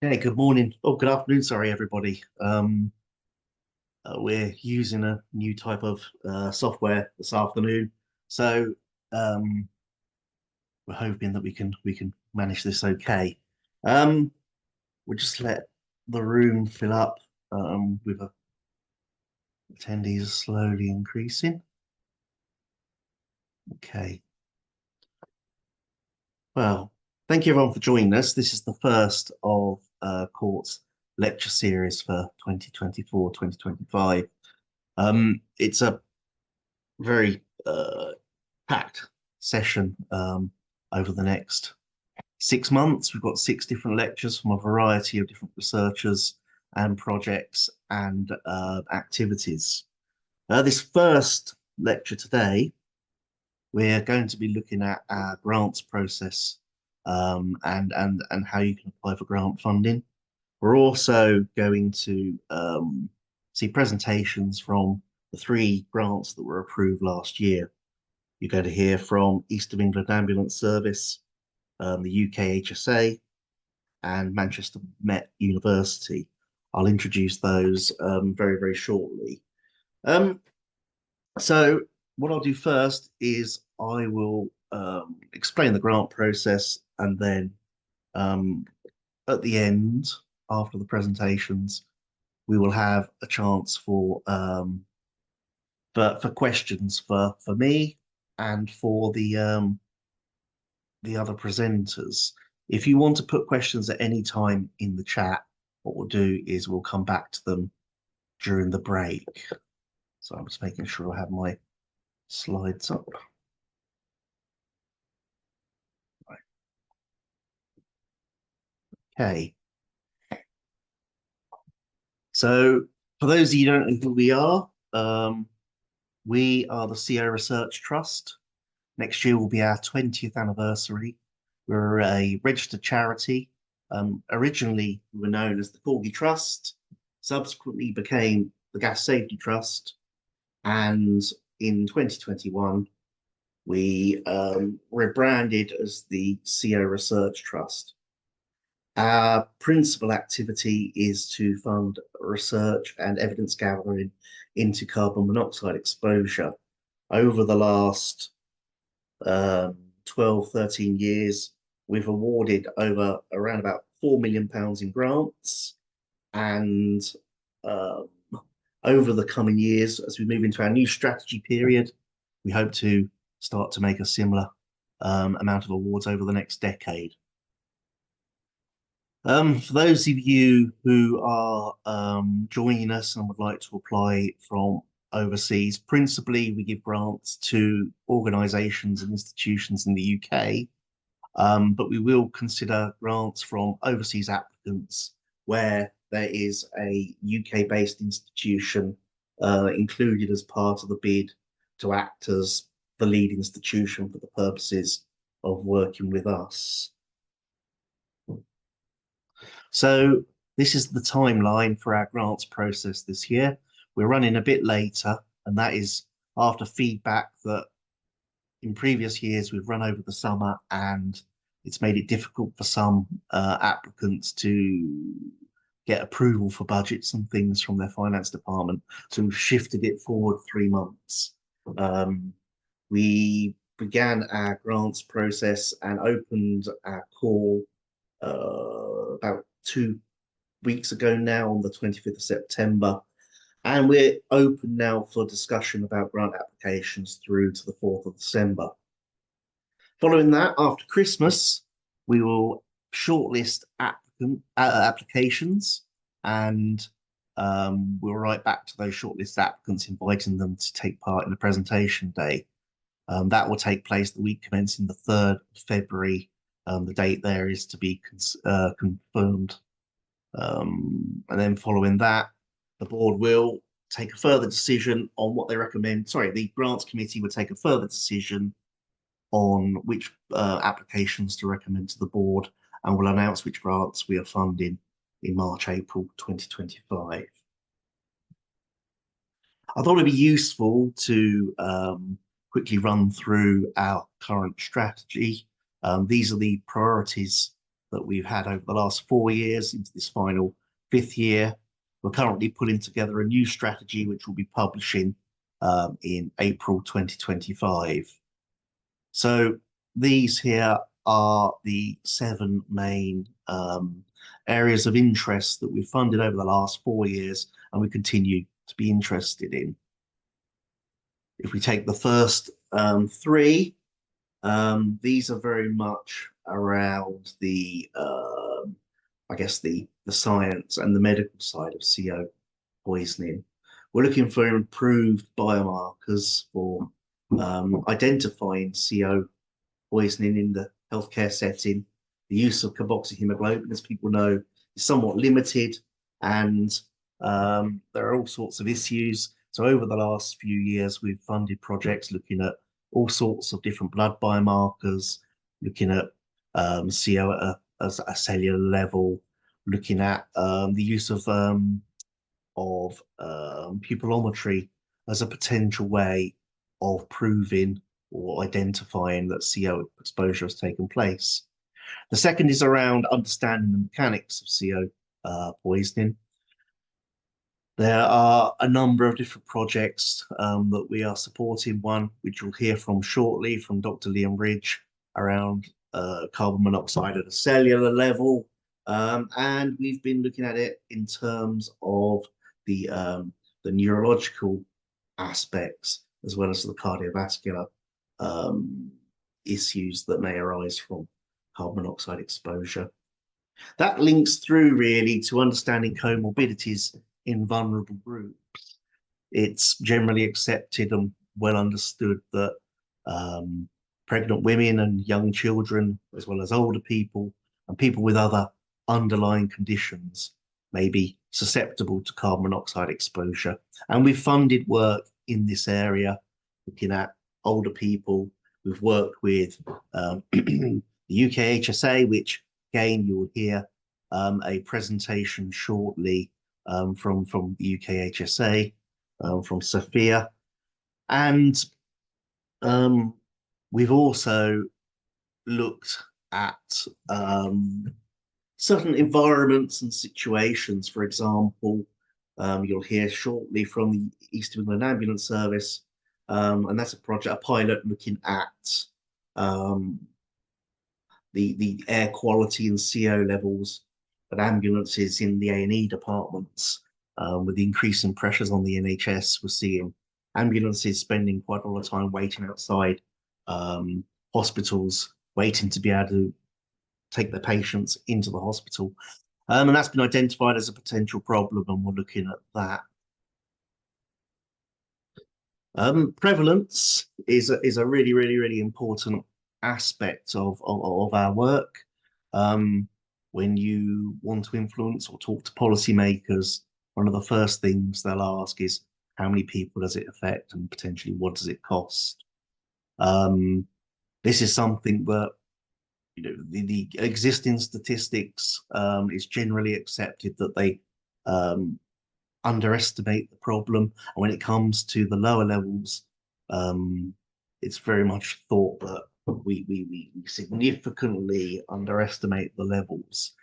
Hey, good morning. Oh, good afternoon. Sorry, everybody. We're using a new type of software this afternoon, so um, we're hoping that we can manage this okay. Um, we'll just let the room fill up with attendees slowly increasing. Okay. Well, thank you everyone for joining us. This is the first of Court's lecture series for 2024-2025. It's a very packed session over the next 6 months. We've got six different lectures from a variety of different researchers and projects and activities. This first lecture today, we're going to be looking at our grants process and how you can apply for grant funding. We're also going to see presentations from the three grants that were approved last year. You're going to hear from East of England Ambulance Service, the UK HSA, and Manchester Met University. I'll introduce those very, very shortly. Um, so what I'll do first is I will explain the grant process, and then um, at the end, after the presentations, we will have a chance for questions for me and for the other presenters. If you want to put questions at any time in the chat, what we'll do is we'll come back to them during the break. So I'm just making sure I have my slides up. Right. Okay. So for those of you who don't know who we are the CO Research Trust. Next year will be our 20th anniversary. We're a registered charity. Originally, we were known as the Corgi Trust, subsequently became the Gas Safety Trust, and in 2021, we rebranded as the CO Research Trust. Our principal activity is to fund research and evidence gathering into carbon monoxide exposure. Over the last 12, 13 years, we've awarded around about £4 million in grants. And um, over the coming years, as we move into our new strategy period, we hope to start to make a similar amount of awards over the next decade. For those of you who are joining us and would like to apply from overseas, principally we give grants to organisations and institutions in the UK, but we will consider grants from overseas applicants where there is a UK-based institution included as part of the bid to act as the lead institution for the purposes of working with us. So this is the timeline for our grants process this year. We're running a bit later, and that is after feedback that in previous years we've run over the summer and it's made it difficult for some applicants to get approval for budgets and things from their finance department. So we've shifted it forward 3 months. We began our grants process and opened our call about 2 weeks ago now on the 25th of September. And we're open now for discussion about grant applications through to the 4th of December. Following that, after Christmas, we will shortlist applications, and we'll write back to those shortlisted applicants, inviting them to take part in the presentation day. That will take place the week commencing the 3rd of February. The date there is to be confirmed. And then following that, the board will take a further decision on what they recommend. Sorry, the grants committee would take a further decision on which applications to recommend to the board, and will announce which grants we are funding in March, April 2025. I thought it'd be useful to quickly run through our current strategy. These are the priorities that we've had over the last 4 years into this final 5th year. We're currently putting together a new strategy, which we'll be publishing in April 2025. So these here are the 7 main areas of interest that we've funded over the last 4 years and we continue to be interested in. If we take the first 3, these are very much around the, I guess, the science and the medical side of CO poisoning. We're looking for improved biomarkers for identifying CO poisoning in the healthcare setting. The use of carboxyhemoglobin, as people know, is somewhat limited, and there are all sorts of issues. So over the last few years, we've funded projects looking at all sorts of different blood biomarkers, looking at CO at a cellular level, looking at the use of pupillometry as a potential way of proving or identifying that CO exposure has taken place. The second is around understanding the mechanics of CO poisoning. There are a number of different projects that we are supporting. One, which you'll hear from shortly from Dr. Liam Ridge, around carbon monoxide at a cellular level. And we've been looking at it in terms of the neurological aspects, as well as the cardiovascular issues that may arise from carbon monoxide exposure. That links through really to understanding comorbidities in vulnerable groups. It's generally accepted and well understood that pregnant women and young children, as well as older people and people with other underlying conditions, may be susceptible to carbon monoxide exposure. And we've funded work in this area, looking at older people. We've worked with the UK HSA, which again, you will hear a presentation shortly from the UK HSA, from Sophia. And we've also looked at certain environments and situations. For example, you'll hear shortly from the East of England Ambulance Service, and that's a project, a pilot looking at the air quality and CO levels at ambulances in the A&E departments. With the increasing pressures on the NHS, we're seeing ambulances spending quite a lot of time waiting outside hospitals, waiting to be able to take their patients into the hospital. And that's been identified as a potential problem, and we're looking at that. Prevalence is a really, really, really important aspect of our work. When you want to influence or talk to policymakers, one of the first things they'll ask is how many people does it affect and potentially what does it cost? This is something that, you know, the existing statistics is generally accepted that they underestimate the problem. And when it comes to the lower levels, it's very much thought that we significantly underestimate the levels,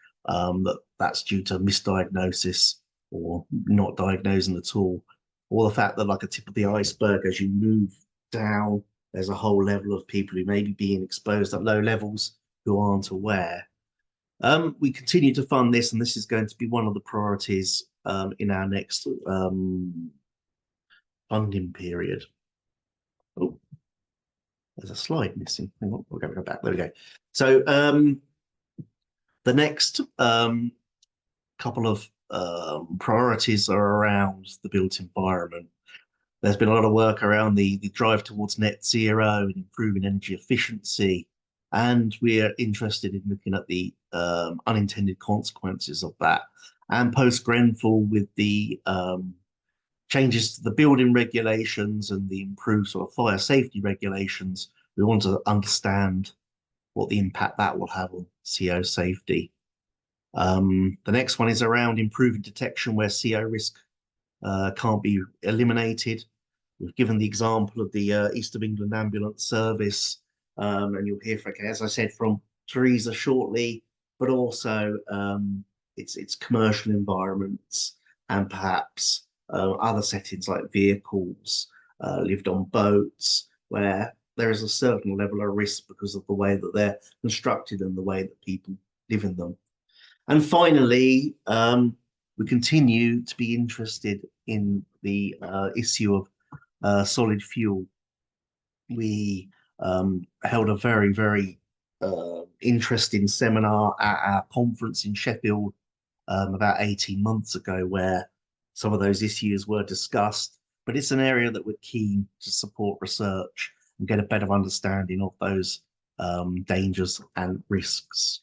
that's due to misdiagnosis or not diagnosing at all, or the fact that, like a tip of the iceberg, as you move down, there's a whole level of people who may be being exposed at low levels who aren't aware. We continue to fund this, and this is going to be one of the priorities in our next funding period. Oh, there's a slide missing. Hang on, we'll go back. There we go. So the next couple of priorities are around the built environment. There's been a lot of work around the drive towards net zero and improving energy efficiency, and we're interested in looking at the unintended consequences of that. And post-Grenfell, with the changes to the building regulations and the improved sort of fire safety regulations, we want to understand what the impact that will have on CO safety. The next one is around improving detection where CO risk can't be eliminated. We've given the example of the East of England Ambulance Service, and you'll hear, as I said, from Theresa shortly, but also its commercial environments and perhaps other settings like vehicles, lived on boats, where there is a certain level of risk because of the way that they're constructed and the way that people live in them. And finally, we continue to be interested in the issue of solid fuel. We held a very, very interesting seminar at our conference in Sheffield about 18 months ago, where some of those issues were discussed. But it's an area that we're keen to support research and get a better understanding of those dangers and risks.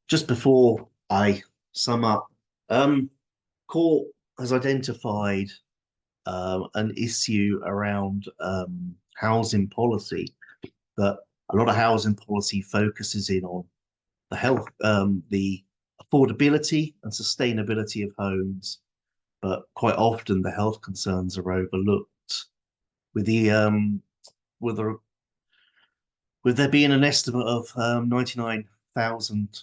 Just before I sum up, CORT has identified an issue around housing policy, that a lot of housing policy focuses in on the health, the affordability and sustainability of homes, but quite often the health concerns are overlooked. With with the with there being an estimate of 99,000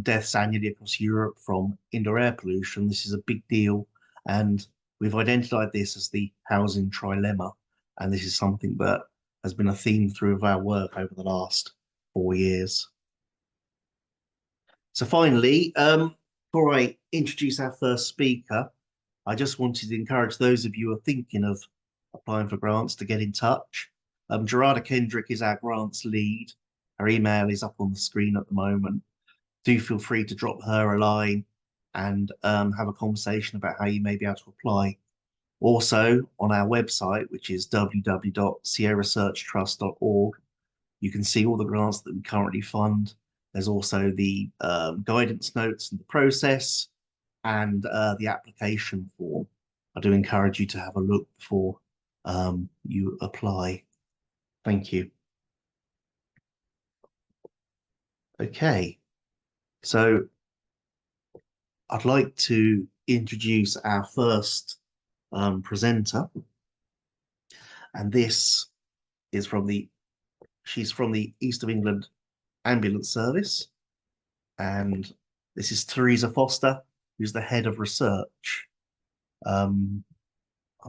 deaths annually across Europe from indoor air pollution, this is a big deal, and we've identified this as the housing trilemma, and this is something that has been a theme through our work over the last 4 years. So finally, before I introduce our first speaker, I just wanted to encourage those of you who are thinking of applying for grants to get in touch. Gerarda Kendrick is our grants lead. Her email is up on the screen at the moment. Do feel free to drop her a line and have a conversation about how you may be able to apply. Also, on our website, which is www.sierrasearchtrust.org, you can see all the grants that we currently fund. There's also the guidance notes and the process and the application form. I do encourage you to have a look before you apply. Thank you. Okay, so I'd like to introduce our first presenter, and this is she's from the East of England Ambulance Service, and this is Theresa Foster, who's the head of research. I'm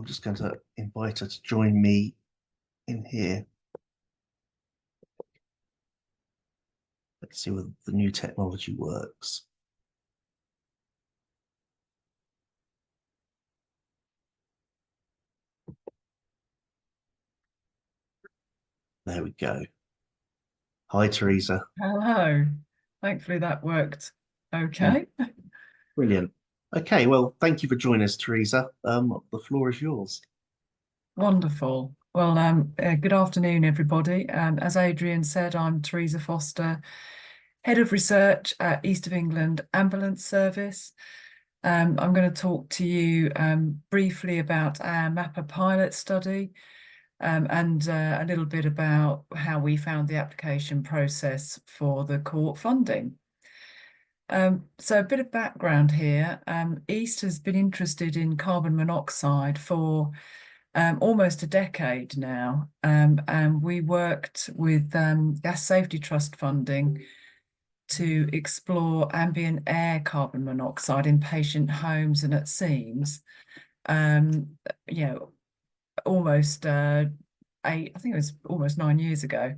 just going to invite her to join me in here. Let's see whether the new technology works. There we go. Hi, Theresa. Hello. Thankfully that worked okay. Brilliant. Okay, well, thank you for joining us, Theresa. The floor is yours. Wonderful. Well, good afternoon, everybody. As Adrian said, I'm Theresa Foster, Head of Research at East of England Ambulance Service. I'm going to talk to you briefly about our MAPA pilot study and a little bit about how we found the application process for the CORT funding. So a bit of background here. East has been interested in carbon monoxide for almost a decade now, and we worked with Gas Safety Trust funding to explore ambient air carbon monoxide in patient homes and at scenes. Almost I think it was almost 9 years ago.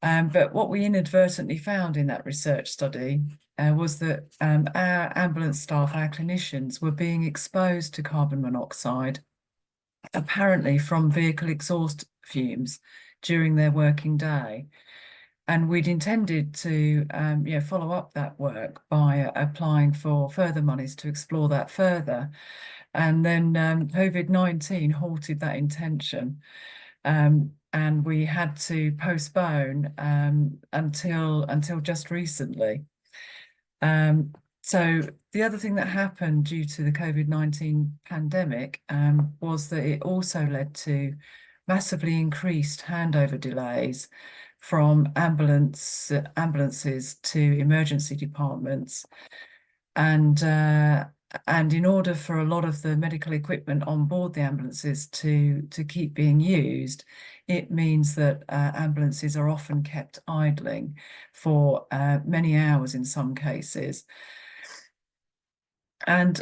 But what we inadvertently found in that research study was that our ambulance staff, our clinicians, were being exposed to carbon monoxide, apparently from vehicle exhaust fumes during their working day. And we'd intended to follow up that work by applying for further monies to explore that further. And then COVID-19 halted that intention. And we had to postpone until just recently. So the other thing that happened due to the COVID-19 pandemic was that it also led to massively increased handover delays from ambulances to emergency departments. And in order for a lot of the medical equipment on board the ambulances to keep being used, it means that ambulances are often kept idling for many hours in some cases. And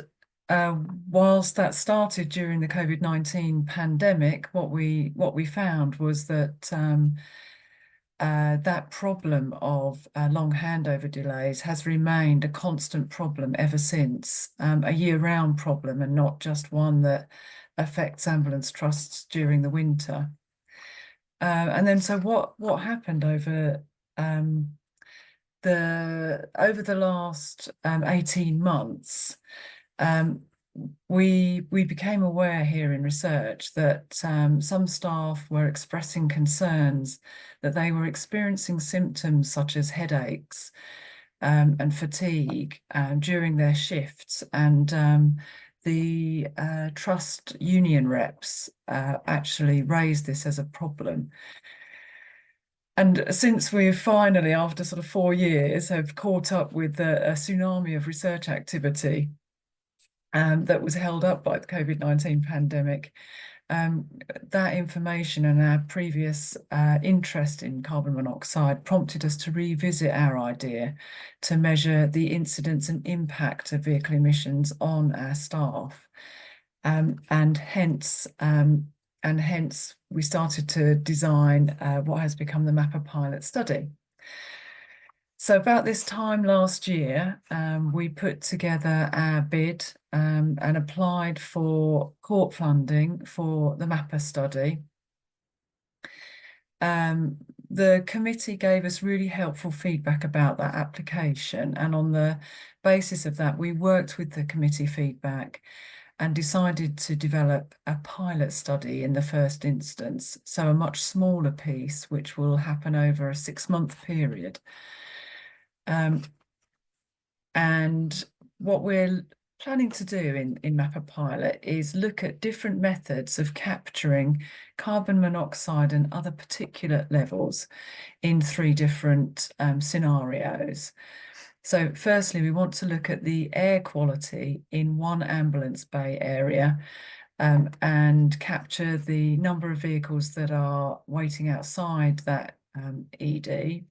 whilst that started during the COVID-19 pandemic, what we found was that that problem of long handover delays has remained a constant problem ever since, a year-round problem, and not just one that affects ambulance trusts during the winter. And then, so what happened over the last 18 months? We became aware here in research that some staff were expressing concerns that they were experiencing symptoms such as headaches and fatigue during their shifts, and the trust union reps actually raised this as a problem. And since we've finally, after sort of 4 years, have caught up with a tsunami of research activity that was held up by the COVID-19 pandemic, that information and our previous interest in carbon monoxide prompted us to revisit our idea to measure the incidence and impact of vehicle emissions on our staff. And hence we started to design what has become the MAPA pilot study. So about this time last year, we put together our bid and applied for court funding for the MAPA study. The committee gave us really helpful feedback about that application, and on the basis of that, we worked with the committee feedback and decided to develop a pilot study in the first instance, so a much smaller piece, which will happen over a 6-month period. And what we're planning to do in MAPA Pilot is look at different methods of capturing carbon monoxide and other particulate levels in 3 different scenarios. So firstly, we want to look at the air quality in one ambulance bay area and capture the number of vehicles that are waiting outside that ED.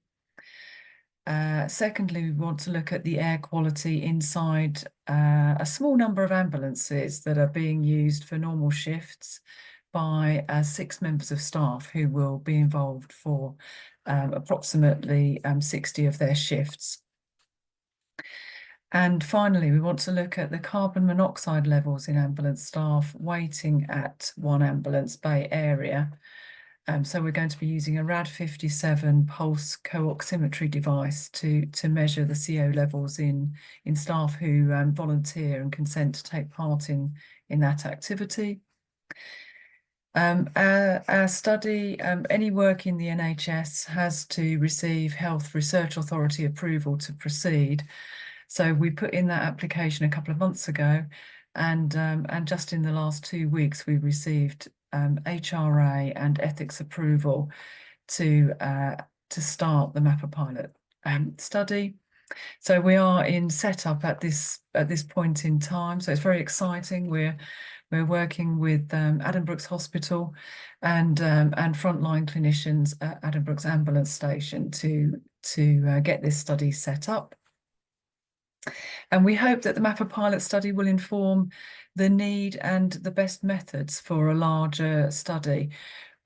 Secondly, we want to look at the air quality inside a small number of ambulances that are being used for normal shifts by 6 members of staff who will be involved for approximately 60 of their shifts. And finally, we want to look at the carbon monoxide levels in ambulance staff waiting at one ambulance bay area. So we're going to be using a RAD57 pulse co-oximetry device to measure the CO levels in staff who volunteer and consent to take part in that activity. Our study, any work in the NHS has to receive Health Research Authority approval to proceed. So we put in that application a couple of months ago, and just in the last 2 weeks, we received HRA and ethics approval to start the MAPA pilot study. So we are in setup at this point in time. So it's very exciting. We're working with Adam Brooks Hospital and frontline clinicians at Adam Brooks Ambulance Station to get this study set up. And we hope that the MAPA pilot study will inform the need and the best methods for a larger study,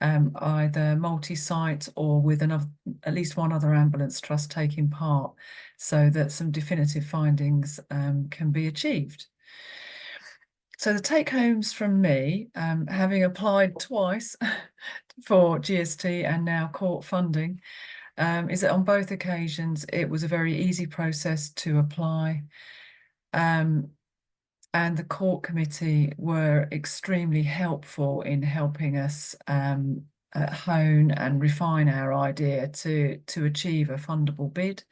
either multi-site or with at least one other ambulance trust taking part, so that some definitive findings can be achieved. So the take-homes from me, having applied twice for GST and now court funding, is that on both occasions it was a very easy process to apply. And the court committee were extremely helpful in helping us hone and refine our idea to achieve a fundable bid.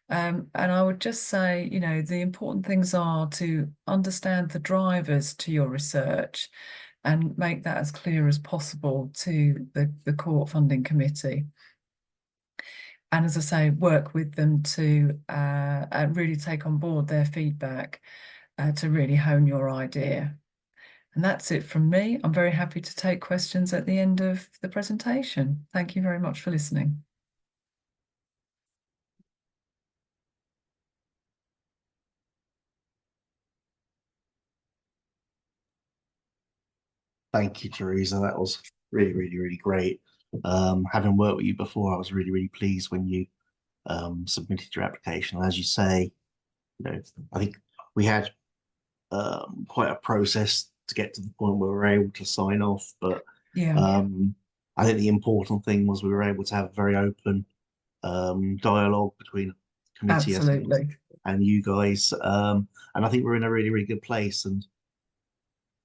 And I would just say, you know, the important things are to understand the drivers to your research and make that as clear as possible to the court funding committee. And as I say, work with them to really take on board their feedback to really hone your idea. And that's it from me. I'm very happy to take questions at the end of the presentation. Thank you very much for listening. Thank you, Theresa. That was really, really, really great. Having worked with you before, I was really, really pleased when you submitted your application. As you say, I think we had quite a process to get to the point where we were able to sign off. But Yeah, I think the important thing was we were able to have a very open dialogue between the committee absolutely. and you guys. And I think we're in a really, really good place. And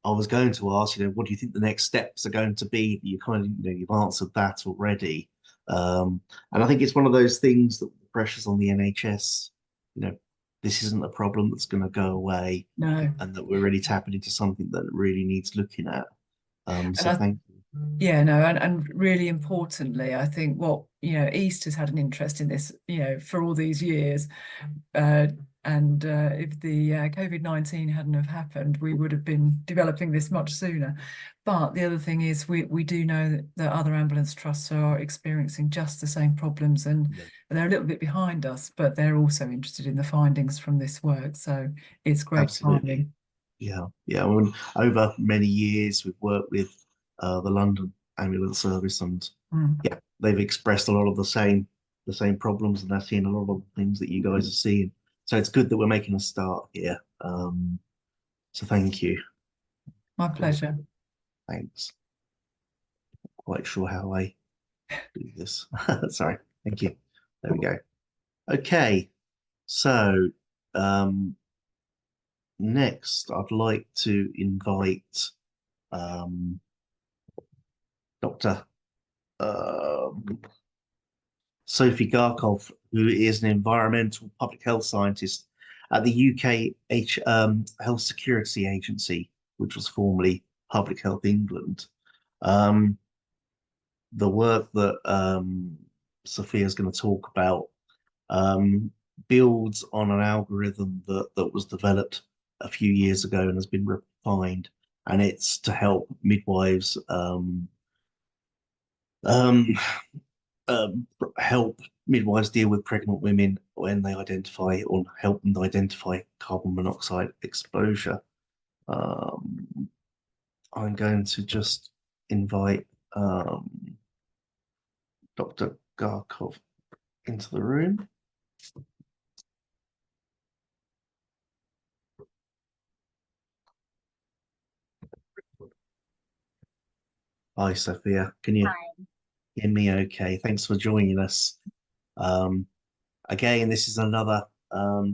I was going to ask, what do you think the next steps are going to be? But you kind of, you've answered that already. And I think it's one of those things that the pressures on the NHS, this isn't a problem that's going to go away, No. and that we're really tapping into something that really needs looking at. And So thank you. yeah, no, and really importantly, I think what, East has had an interest in this, for all these years. And if the COVID-19 hadn't have happened, we would have been developing this much sooner. But the other thing is we do know that other ambulance trusts are experiencing just the same problems, and Yeah, they're a little bit behind us, but they're also interested in the findings from this work. So it's great absolutely. timing. Yeah, yeah. I mean, over many years, we've worked with the London Ambulance Service, and Mm. yeah, they've expressed a lot of the same problems, and they're seeing a lot of the things that you guys are seeing. So it's good that we're making a start here. So thank you. My pleasure. Thanks. Quite sure how I do this. Sorry. Thank you. There we go. Okay. So next, I'd like to invite Dr. Sophie Garkov, who is an environmental public health scientist at the UK Health Security Agency, which was formerly Public Health England. The work that Sophia is going to talk about um, builds on an algorithm that was developed a few years ago and has been refined, and it's to help midwives um, help midwives deal with pregnant women when they identify or help them identify carbon monoxide exposure. I'm going to just invite Dr. Garkov into the room. Hi, Sophia. Can you hear me okay? Thanks for joining us. Um, Again, this is another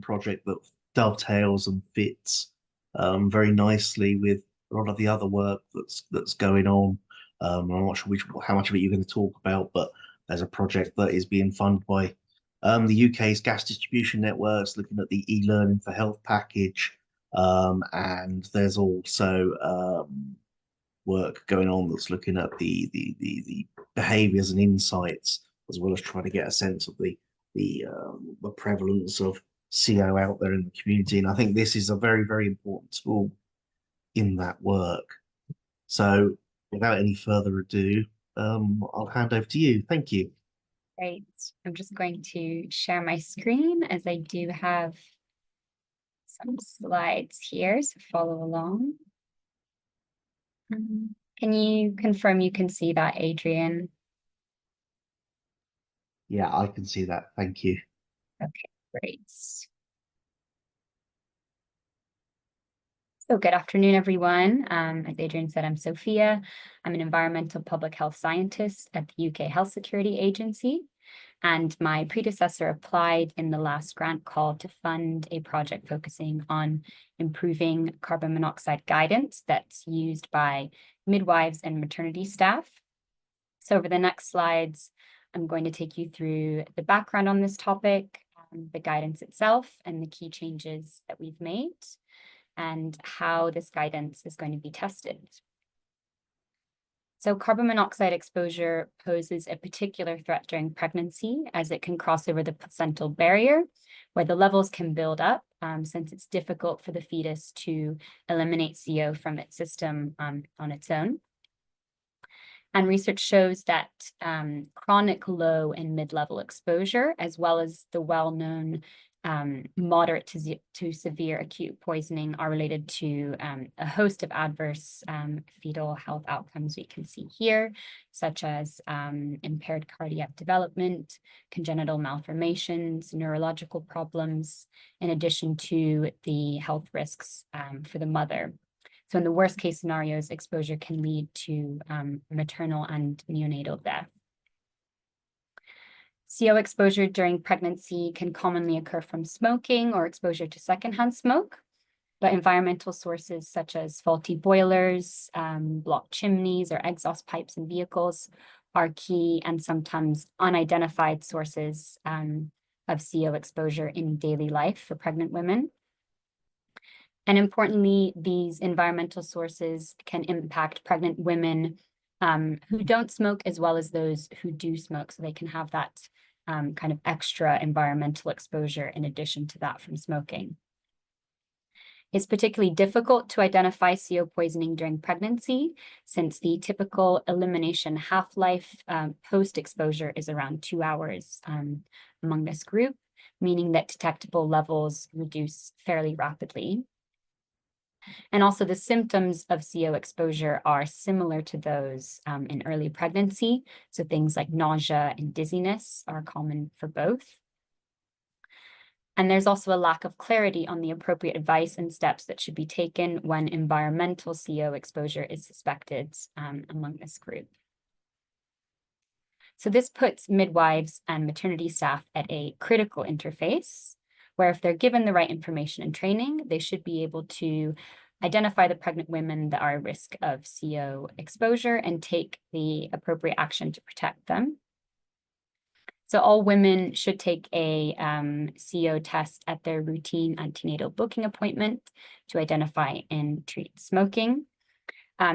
project that dovetails and fits very nicely with a lot of the other work that's going on. I'm not sure how much of it you're going to talk about, but there's a project that is being funded by the UK's gas distribution networks, looking at the e-learning for health package, and there's also work going on that's looking at the behaviours and insights, as well as trying to get a sense of the prevalence of CO out there in the community. And I think this is a very, very important tool in that work. So without any further ado, I'll hand over to you. Thank you. Great. I'm just going to share my screen as I do have some slides here, so follow along. Can you confirm you can see that, Adrian? Yeah, I can see that. Thank you. Okay, great. So good afternoon, everyone. As Adrian said, I'm Sophia. I'm an environmental public health scientist at the UK Health Security Agency. And my predecessor applied in the last grant call to fund a project focusing on improving carbon monoxide guidance that's used by midwives and maternity staff. So over the next slides, I'm going to take you through the background on this topic, the guidance itself, and the key changes that we've made, and how this guidance is going to be tested. So carbon monoxide exposure poses a particular threat during pregnancy, as it can cross over the placental barrier, where the levels can build up since it's difficult for the fetus to eliminate CO from its system on its own. And research shows that chronic low and mid-level exposure, as well as the well-known moderate to severe acute poisoning, are related to a host of adverse fetal health outcomes we can see here, such as impaired cardiac development, congenital malformations, neurological problems, in addition to the health risks for the mother. So in the worst case scenarios, exposure can lead to maternal and neonatal death. CO exposure during pregnancy can commonly occur from smoking or exposure to secondhand smoke, but environmental sources such as faulty boilers, blocked chimneys, or exhaust pipes in vehicles are key and sometimes unidentified sources of CO exposure in daily life for pregnant women. And importantly, these environmental sources can impact pregnant women who don't smoke, as well as those who do smoke. So they can have that kind of extra environmental exposure in addition to that from smoking. It's particularly difficult to identify CO poisoning during pregnancy, since the typical elimination half-life post-exposure is around 2 hours among this group, meaning that detectable levels reduce fairly rapidly. And also the symptoms of CO exposure are similar to those in early pregnancy. So things like nausea and dizziness are common for both. And there's also a lack of clarity on the appropriate advice and steps that should be taken when environmental CO exposure is suspected among this group. So this puts midwives and maternity staff at a critical interface, where if they're given the right information and training, they should be able to identify the pregnant women that are at risk of CO exposure and take the appropriate action to protect them. So all women should take a CO test at their routine antenatal booking appointment to identify and treat smoking.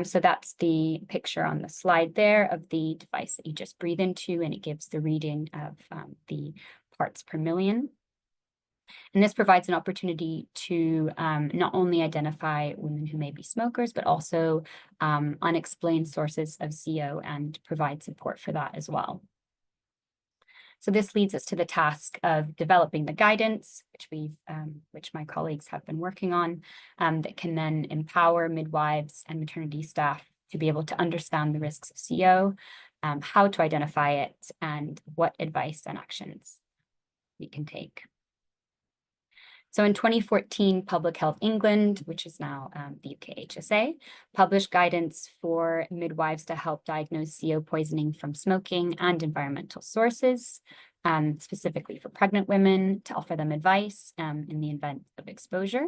So that's the picture on the slide there of the device that you just breathe into, and it gives the reading of the parts per million. And this provides an opportunity to not only identify women who may be smokers, but also unexplained sources of CO and provide support for that as well. So this leads us to the task of developing the guidance, which my colleagues have been working on, that can then empower midwives and maternity staff to be able to understand the risks of CO, how to identify it, and what advice and actions we can take. So in 2014, Public Health England, which is now the UK HSA, published guidance for midwives to help diagnose CO poisoning from smoking and environmental sources, specifically for pregnant women, to offer them advice in the event of exposure.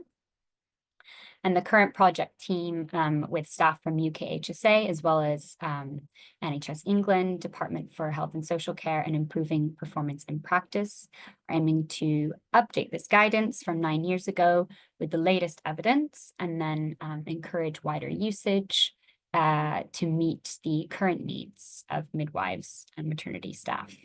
And the current project team with staff from UK HSA, as well as NHS England, Department for Health and Social Care and Improving Performance in Practice, are aiming to update this guidance from 9 years ago with the latest evidence, and then encourage wider usage to meet the current needs of midwives and maternity staff.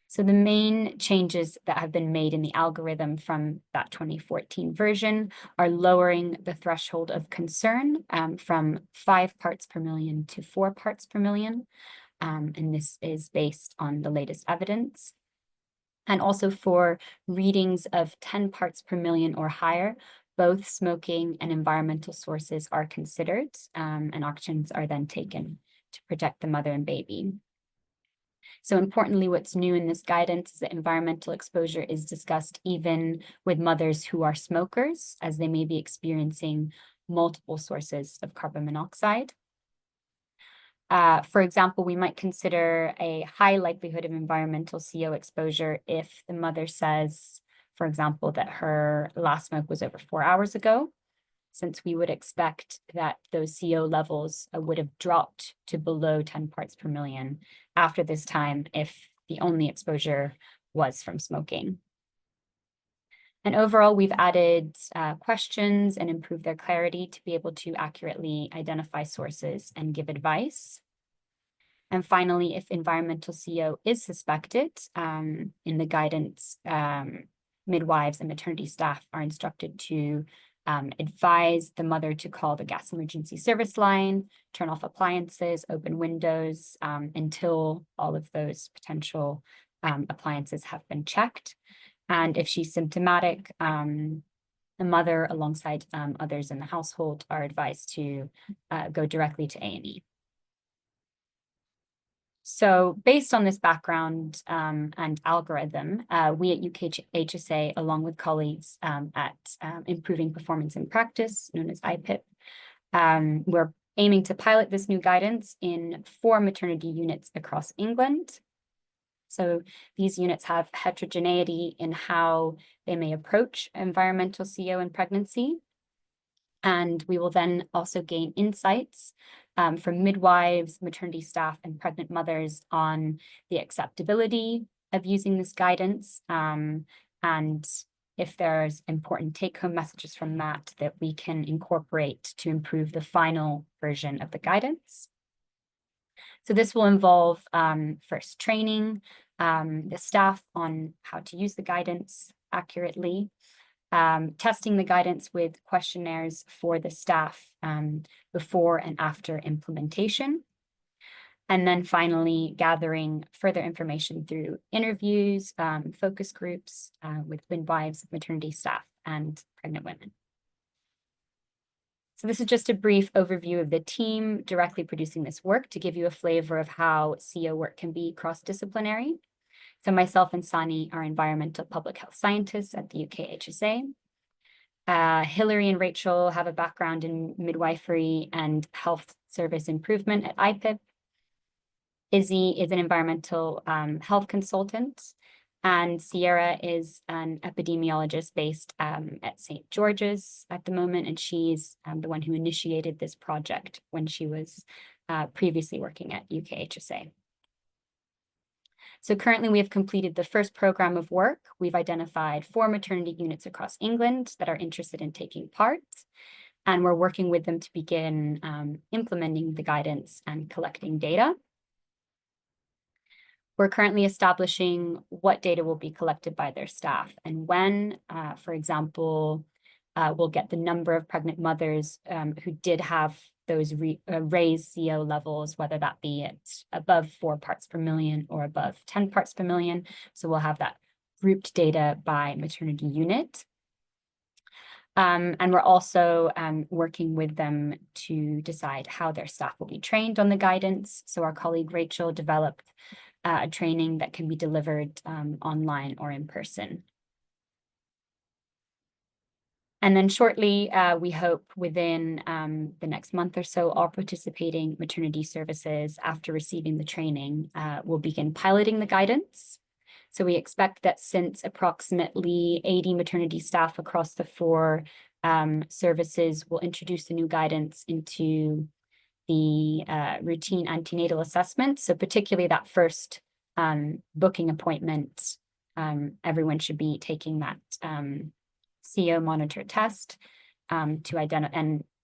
So the main changes that have been made in the algorithm from that 2014 version are lowering the threshold of concern from 5 parts per million to 4 parts per million. And this is based on the latest evidence. And also for readings of 10 parts per million or higher, both smoking and environmental sources are considered, and actions are then taken to protect the mother and baby. So importantly, what's new in this guidance is that environmental exposure is discussed even with mothers who are smokers, as they may be experiencing multiple sources of carbon monoxide. For example, we might consider a high likelihood of environmental CO exposure if the mother says, for example, that her last smoke was over 4 hours ago, since we would expect that those CO levels would have dropped to below 10 parts per million after this time if the only exposure was from smoking. And overall, we've added questions and improved their clarity to be able to accurately identify sources and give advice. And finally, if environmental CO is suspected in the guidance, midwives and maternity staff are instructed to advise the mother to call the gas emergency service line, turn off appliances, open windows until all of those potential appliances have been checked. And if she's symptomatic, the mother alongside others in the household are advised to go directly to A&E. So based on this background and algorithm, we at UKHSA, along with colleagues at Improving Performance in Practice, known as IPIP, we're aiming to pilot this new guidance in 4 maternity units across England. So these units have heterogeneity in how they may approach environmental CO in pregnancy. And we will then also gain insights from midwives, maternity staff, and pregnant mothers on the acceptability of using this guidance, and if there's important take-home messages from that we can incorporate to improve the final version of the guidance. So this will involve first training the staff on how to use the guidance accurately, testing the guidance with questionnaires for the staff before and after implementation. And then finally, gathering further information through interviews, focus groups with midwives, maternity staff, and pregnant women. So this is just a brief overview of the team directly producing this work to give you a flavor of how CO work can be cross-disciplinary. So myself and Sani are environmental public health scientists at the UKHSA. Hilary and Rachel have a background in midwifery and health service improvement at IPIP. Izzy is an environmental health consultant, and Sierra is an epidemiologist based at St. George's at the moment, and she's the one who initiated this project when she was previously working at UKHSA. So currently we have completed the first program of work. We've identified 4 maternity units across England that are interested in taking part, and we're working with them to begin implementing the guidance and collecting data. We're currently establishing what data will be collected by their staff and when. For example, we'll get the number of pregnant mothers who did have those raised CO levels, whether that be at above 4 parts per million or above 10 parts per million. So we'll have that grouped data by maternity unit. And we're also working with them to decide how their staff will be trained on the guidance. So our colleague Rachel developed a training that can be delivered online or in person. And then shortly, we hope within the next month or so, all participating maternity services, after receiving the training, will begin piloting the guidance. So we expect that since approximately 80 maternity staff across the 4 services will introduce the new guidance into the routine antenatal assessment. So particularly that first booking appointment, everyone should be taking that CO monitor test to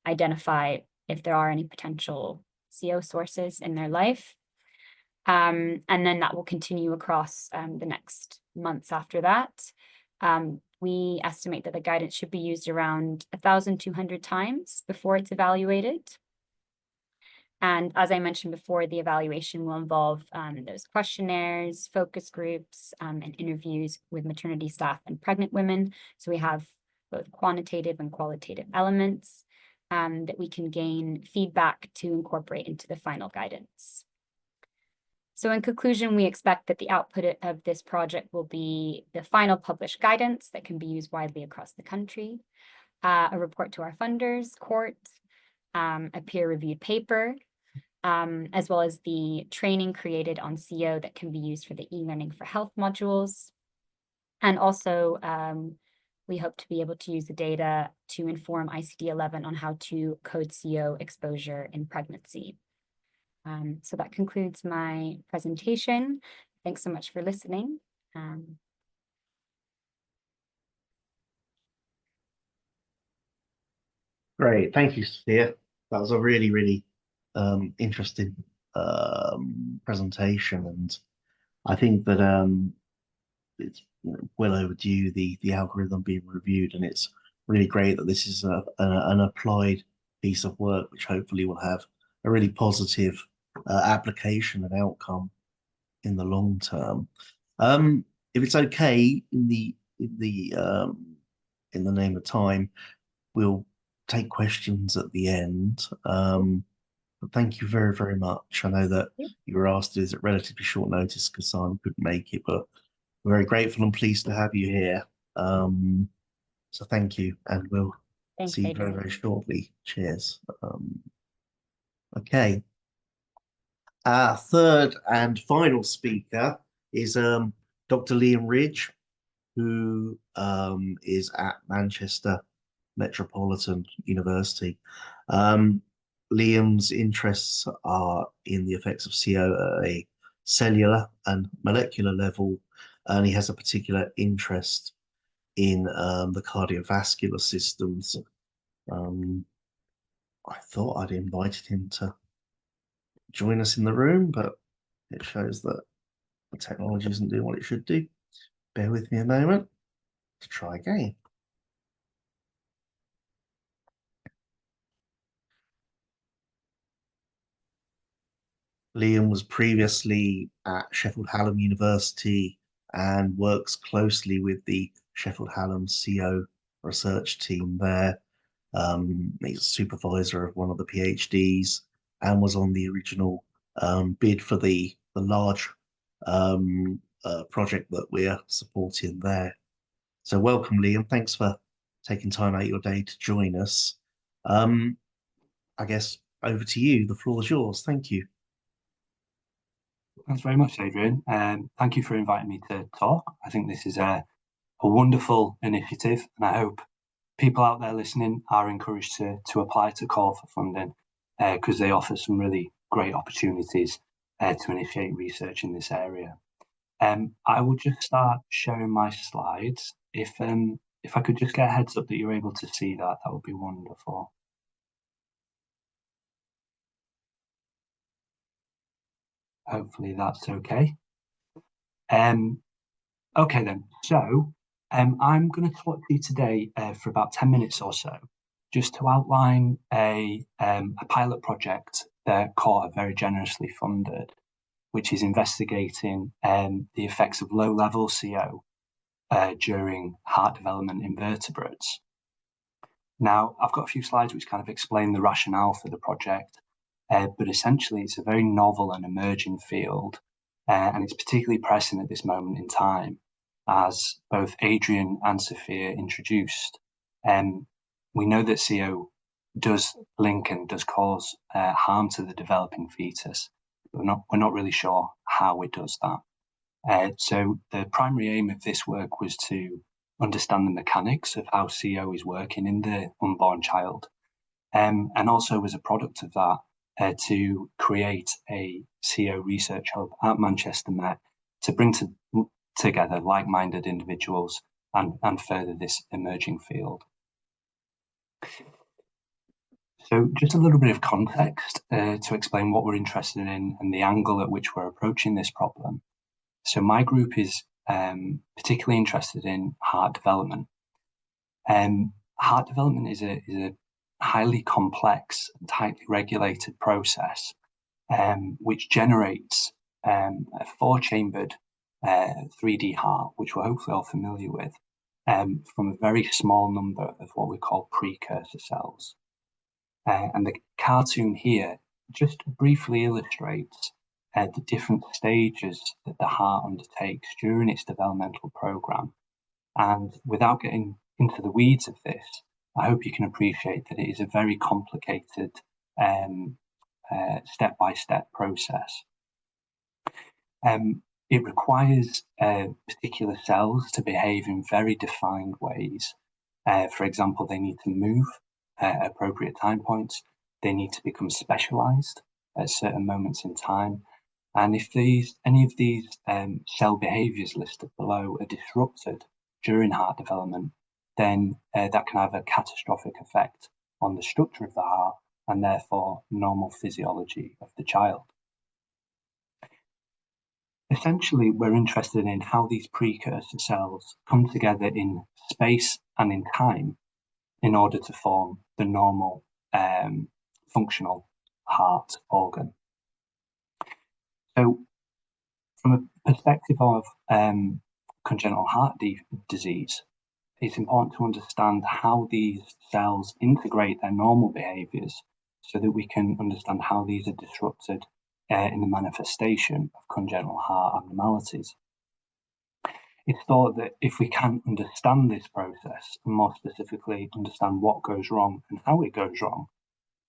identify if there are any potential CO sources in their life. And then that will continue across the next months after that. We estimate that the guidance should be used around 1,200 times before it's evaluated. And as I mentioned before, the evaluation will involve those questionnaires, focus groups, and interviews with maternity staff and pregnant women. So we have both quantitative and qualitative elements that we can gain feedback to incorporate into the final guidance. So in conclusion, we expect that the output of this project will be the final published guidance that can be used widely across the country, a report to our funders, CORT, a peer-reviewed paper, as well as the training created on CO that can be used for the e-learning for health modules. And also, we hope to be able to use the data to inform ICD-11 on how to code CO exposure in pregnancy. So that concludes my presentation. Thanks so much for listening. Great, thank you, Sophia. That was a really, really interesting presentation, and I think that it's well overdue, the algorithm being reviewed, and it's really great that this is an applied piece of work, which hopefully will have a really positive application and outcome in the long term. If it's okay, in the name of time, we'll take questions at the end. But thank you very, very much. I know that you were asked to at relatively short notice because Simon couldn't make it, but we're very grateful and pleased to have you here. So thank you, and we'll Thanks, see you very, Adrian. very shortly. Cheers. Okay. Our third and final speaker is Dr. Liam Ridge, who is at Manchester Metropolitan University. Liam's interests are in the effects of CO at a cellular and molecular level, and he has a particular interest in the cardiovascular systems. I thought I'd invited him to join us in the room, but it shows that the technology isn't doing what it should do. Bear with me a moment to try again. Liam was previously at Sheffield Hallam University and works closely with the Sheffield Hallam CO research team there. He's a supervisor of one of the PhDs and was on the original bid for the large project that we're supporting there. So welcome, Liam. Thanks for taking time out of your day to join us. I guess over to you. The floor is yours. Thank you. Thanks very much, Adrian. Thank you for inviting me to talk. I think this is a wonderful initiative, and I hope people out there listening are encouraged to apply to call for funding because they offer some really great opportunities to initiate research in this area. I will just start sharing my slides. If I could just get a heads up that you're able to see that, that would be wonderful. Hopefully that's okay. Okay then, so I'm going to talk to you today for about 10 minutes or so, just to outline a pilot project that CORT have very generously funded, which is investigating the effects of low-level CO during heart development in vertebrates. Now, I've got a few slides which kind of explain the rationale for the project, but essentially it's a very novel and emerging field, and it's particularly pressing at this moment in time, as both Adrian and Sophia introduced. We know that CO does link and does cause harm to the developing fetus, but we're not really sure how it does that. So the primary aim of this work was to understand the mechanics of how CO is working in the unborn child, and also as a product of that, to create a CO research hub at Manchester Met to bring together like-minded individuals and further this emerging field. So just a little bit of context to explain what we're interested in and the angle at which we're approaching this problem. So my group is particularly interested in heart development. Heart development is a highly complex and tightly regulated process which generates a four-chambered 3D heart, which we're hopefully all familiar with, from a very small number of what we call precursor cells. And the cartoon here just briefly illustrates the different stages that the heart undertakes during its developmental program. And without getting into the weeds of this, I hope you can appreciate that it is a very complicated step-by-step process. It requires particular cells to behave in very defined ways. For example, they need to move at appropriate time points. They need to become specialized at certain moments in time. And if any of these cell behaviors listed below are disrupted during heart development, then that can have a catastrophic effect on the structure of the heart and therefore normal physiology of the child. Essentially, we're interested in how these precursor cells come together in space and in time in order to form the normal functional heart organ. So from a perspective of congenital heart disease, it's important to understand how these cells integrate their normal behaviours so that we can understand how these are disrupted in the manifestation of congenital heart abnormalities. It's thought that if we can understand this process, and more specifically understand what goes wrong and how it goes wrong,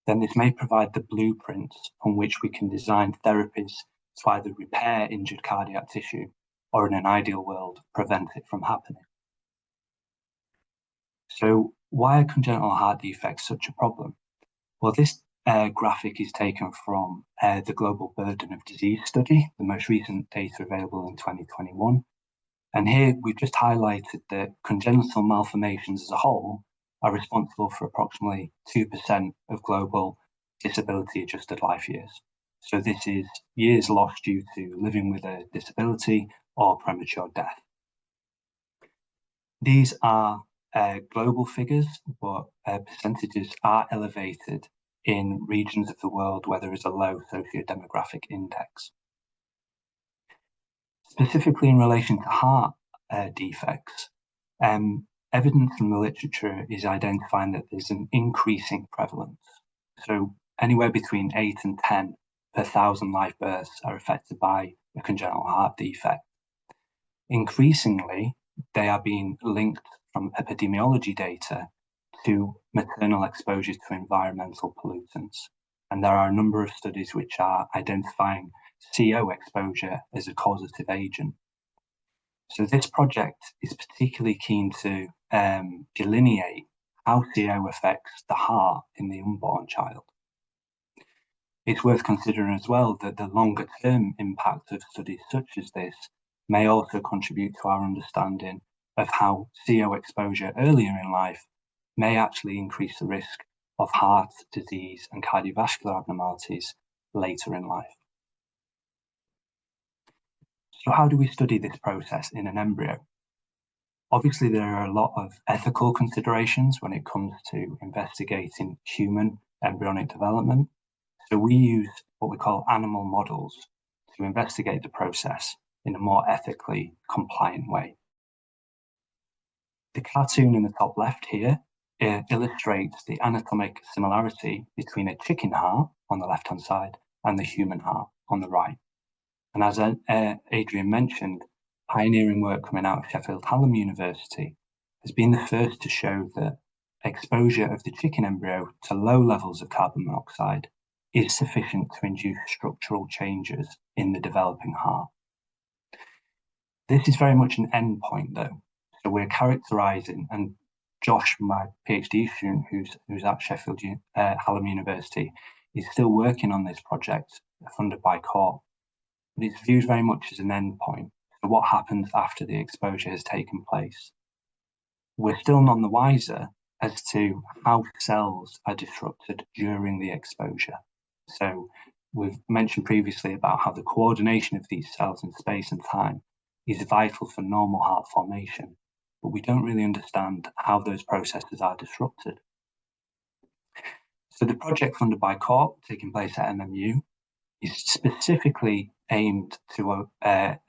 then this may provide the blueprints on which we can design therapies to either repair injured cardiac tissue or, in an ideal world, prevent it from happening. So why are congenital heart defects such a problem? Well, this graphic is taken from the Global Burden of Disease study, the most recent data available in 2021. And here we've just highlighted that congenital malformations as a whole are responsible for approximately 2% of global disability-adjusted life years. So this is years lost due to living with a disability or premature death. These are global figures, but percentages are elevated in regions of the world where there is a low socio-demographic index. Specifically in relation to heart defects, evidence from the literature is identifying that there's an increasing prevalence. So anywhere between 8 and 10 per 1,000 live births are affected by a congenital heart defect. Increasingly, they are being linked from epidemiology data to maternal exposure to environmental pollutants. And there are a number of studies which are identifying CO exposure as a causative agent. So this project is particularly keen to delineate how CO affects the heart in the unborn child. It's worth considering as well that the longer term impact of studies such as this may also contribute to our understanding of how CO exposure earlier in life may actually increase the risk of heart disease and cardiovascular abnormalities later in life. So how do we study this process in an embryo? Obviously, there are a lot of ethical considerations when it comes to investigating human embryonic development. So we use what we call animal models to investigate the process in a more ethically compliant way. The cartoon in the top left here illustrates the anatomic similarity between a chicken heart on the left-hand side and the human heart on the right. And as Adrian mentioned, pioneering work coming out of Sheffield Hallam University has been the first to show that exposure of the chicken embryo to low levels of carbon monoxide is sufficient to induce structural changes in the developing heart. This is very much an endpoint though. So we're characterising, and Josh, my PhD student who's at Sheffield Hallam University, is still working on this project funded by CORT. But it's viewed very much as an endpoint. So what happens after the exposure has taken place? We're still none the wiser as to how cells are disrupted during the exposure. So we've mentioned previously about how the coordination of these cells in space and time is vital for normal heart formation, but we don't really understand how those processes are disrupted. So the project funded by CORT, taking place at MMU, is specifically aimed to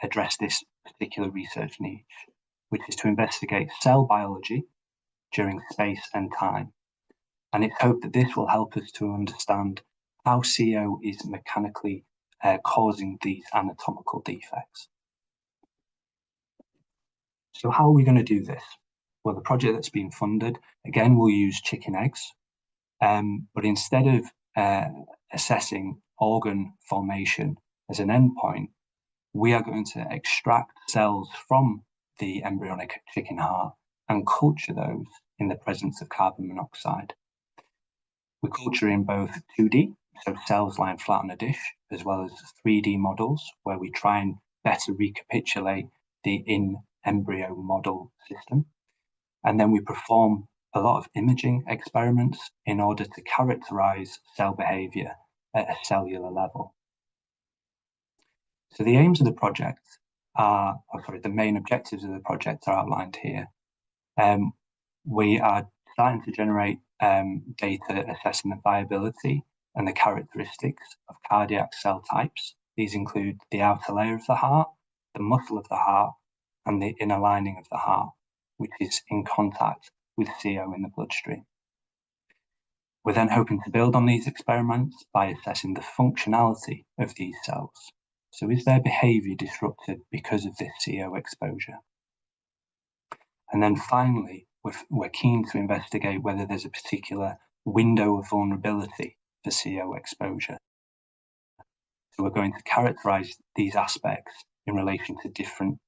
address this particular research niche, which is to investigate cell biology during space and time. And it's hoped that this will help us to understand how CO is mechanically causing these anatomical defects. So how are we going to do this? Well, the project that's been funded, again, will use chicken eggs, but instead of assessing organ formation as an endpoint, we are going to extract cells from the embryonic chicken heart and culture those in the presence of carbon monoxide. We culture in both 2D, so cells lying flat on a dish, as well as 3D models, where we try and better recapitulate the in-embryo model system. And then we perform a lot of imaging experiments in order to characterize cell behavior at a cellular level. So the aims of the project the main objectives of the project are outlined here. We are starting to generate data assessing the viability and the characteristics of cardiac cell types. These include the outer layer of the heart, the muscle of the heart, and the inner lining of the heart, which is in contact with CO in the bloodstream. We're then hoping to build on these experiments by assessing the functionality of these cells. So is their behaviour disrupted because of this CO exposure? And then finally, we're keen to investigate whether there's a particular window of vulnerability for CO exposure. So we're going to characterise these aspects in relation to different